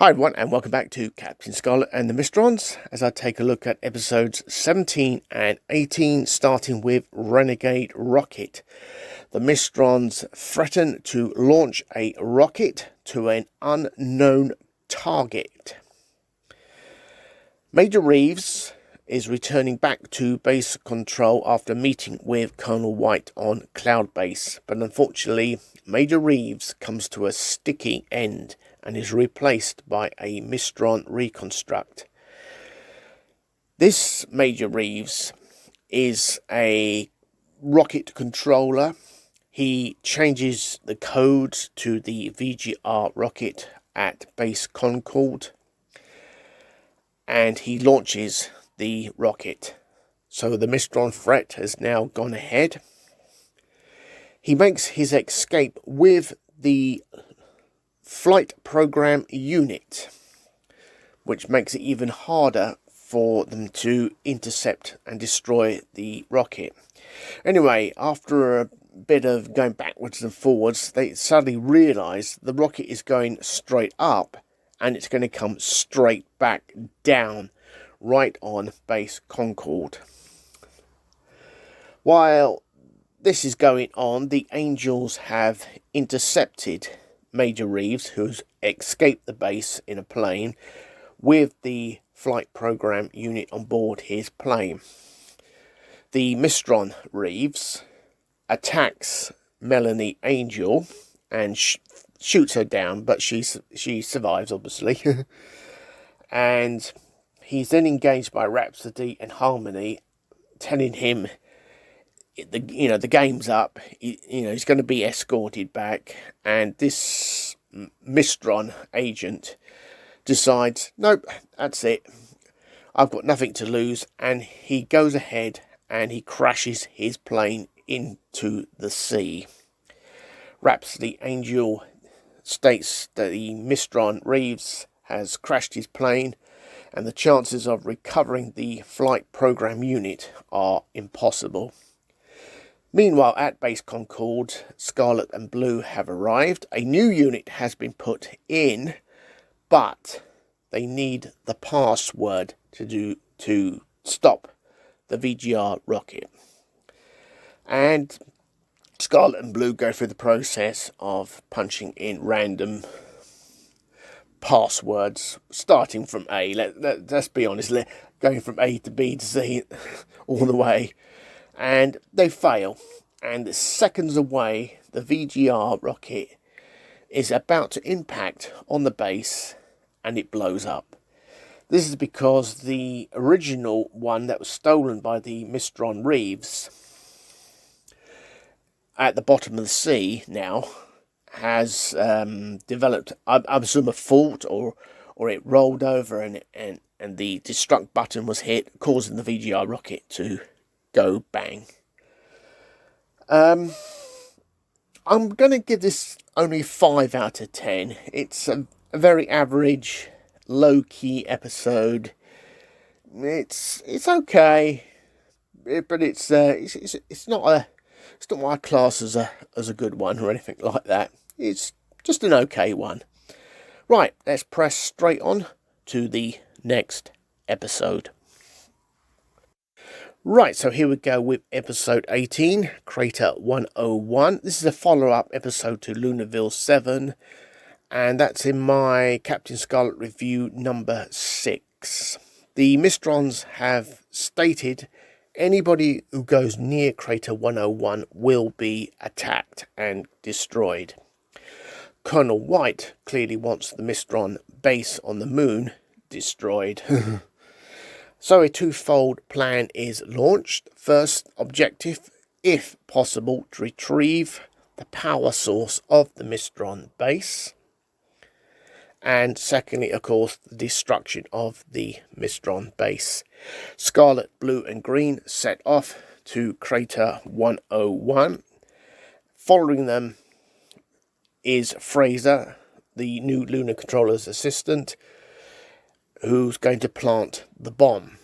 Hi everyone, and welcome back to Captain Scarlet and the Mysterons as I take a look at episodes 17 and 18, starting with Renegade Rocket. The Mysterons threaten to launch a rocket to an unknown target. Major Reeves is returning back to base control after meeting with Colonel White on Cloud Base, but unfortunately Major Reeves comes to a sticky end and is replaced by a Mysteron reconstruct. This Major Reeves is a rocket controller. He changes the codes to the VGR rocket at base Concord, and he launches the rocket. So the Mysteron threat has now gone ahead. He makes his escape with the flight program unit, which makes it even harder for them to intercept and destroy the rocket. Anyway, after a bit of going backwards and forwards, they suddenly realise the rocket is going straight up and it's going to come straight back down right on base Concord. While this is going on, the Angels have intercepted Major Reeves, who's escaped the base in a plane, with the flight program unit on board his plane. The Mysteron Reeves attacks Melanie Angel and shoots her down, but she survives, obviously. And he's then engaged by Rhapsody and Harmony, telling him the game's up. He's going to be escorted back, and this Mysteron agent decides, nope, that's it. I've got nothing to lose, and he goes ahead and he crashes his plane into the sea. Rhapsody Angel states that the Mysteron Reeves has crashed his plane, and the chances of recovering the flight program unit are impossible. Meanwhile, at base Concord, Scarlet and Blue have arrived. A new unit has been put in, but they need the password to stop the VGR rocket. And Scarlet and Blue go through the process of punching in random passwords, starting from A. Let's be honest, going from A to B to C all the way. And they fail. And seconds away, the VGR rocket is about to impact on the base, and it blows up. This is because the original one that was stolen by the Mysteron Reeves at the bottom of the sea now has developed, I assume, a fault, or it rolled over and the destruct button was hit, causing the VGR rocket to go bang. I'm going to give this only 5 out of 10. It's a very average, low-key episode. It's okay, but it's not what I class as a good one or anything like that. It's just an okay one. Right, let's press straight on to the next episode. Right, so here we go with episode 18, Crater 101. This is a follow-up episode to Lunarville 7, and that's in my Captain Scarlet review number 6. The Mysterons have stated anybody who goes near Crater 101 will be attacked and destroyed. Colonel White clearly wants the Mysteron base on the moon destroyed. So a twofold plan is launched. First objective, if possible, to retrieve the power source of the Mysteron base. And secondly, of course, the destruction of the Mysteron base. Scarlet, Blue and Green set off to Crater 101. Following them is Fraser, the new Lunar Controller's assistant, who's going to plant the bomb.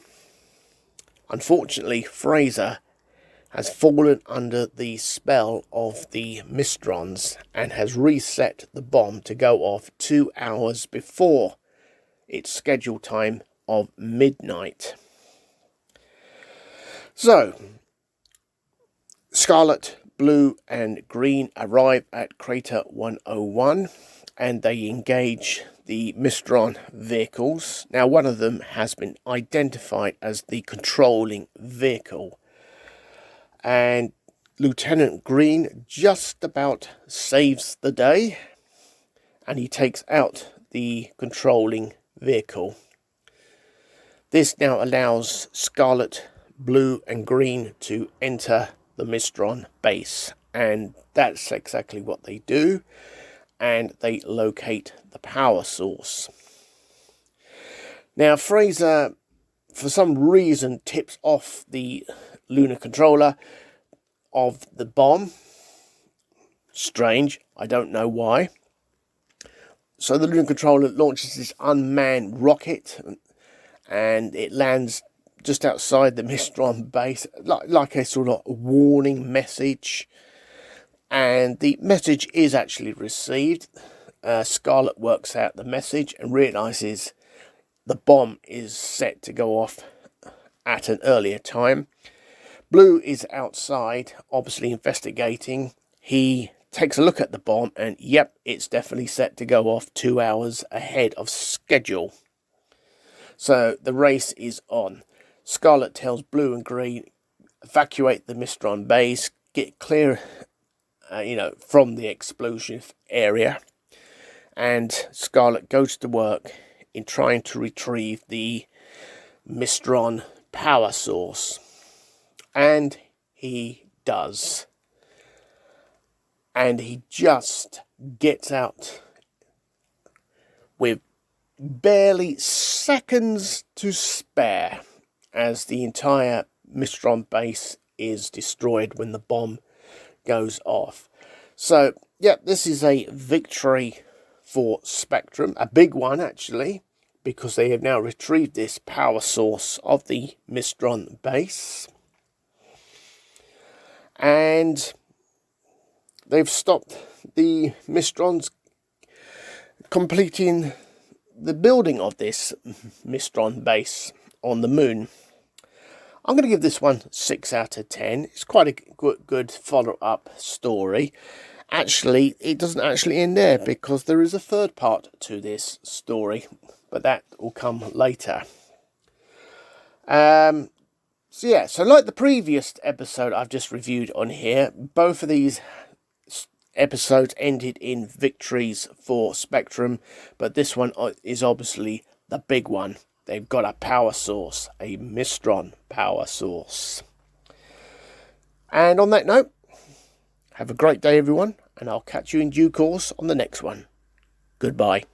Unfortunately, Fraser has fallen under the spell of the Mysterons and has reset the bomb to go off 2 hours before its scheduled time of midnight. So, Scarlet, Blue and Green arrive at Crater 101 and they engage the Mistron vehicles. Now, one of them has been identified as the controlling vehicle, and Lieutenant Green just about saves the day, and he takes out the controlling vehicle. This now allows Scarlet, Blue and Green to enter the Mistron base, and that's exactly what they do, and they locate the power source. Now, Fraser, for some reason, tips off the lunar controller of the bomb. Strange, I don't know why. So the lunar controller launches this unmanned rocket, and it lands just outside the Mistron base, like a sort of warning message. And the message is actually received. Scarlet works out the message and realizes the bomb is set to go off at an earlier time. Blue is outside, obviously investigating. He takes a look at the bomb and, yep, it's definitely set to go off 2 hours ahead of schedule. So the race is on. Scarlet tells Blue and Green, evacuate the Mistron base, get clear, from the explosive area. And Scarlet goes to work in trying to retrieve the Mistron power source. And he does. And he just gets out with barely seconds to spare, as the entire Mistron base is destroyed when the bomb goes off. So, yeah, this is a victory for Spectrum, a big one actually, because they have now retrieved this power source of the Mistron base, and they've stopped the Mistrons completing the building of this Mistron base on the moon. I'm going to give this one 6 out of 10. It's quite a good follow-up story. Actually, it doesn't actually end there, because there is a third part to this story, but that will come later. So like the previous episode I've just reviewed on here, both of these episodes ended in victories for Spectrum, but this one is obviously the big one. They've got a power source, a Mistron power source. And on that note, have a great day, everyone, and I'll catch you in due course on the next one. Goodbye.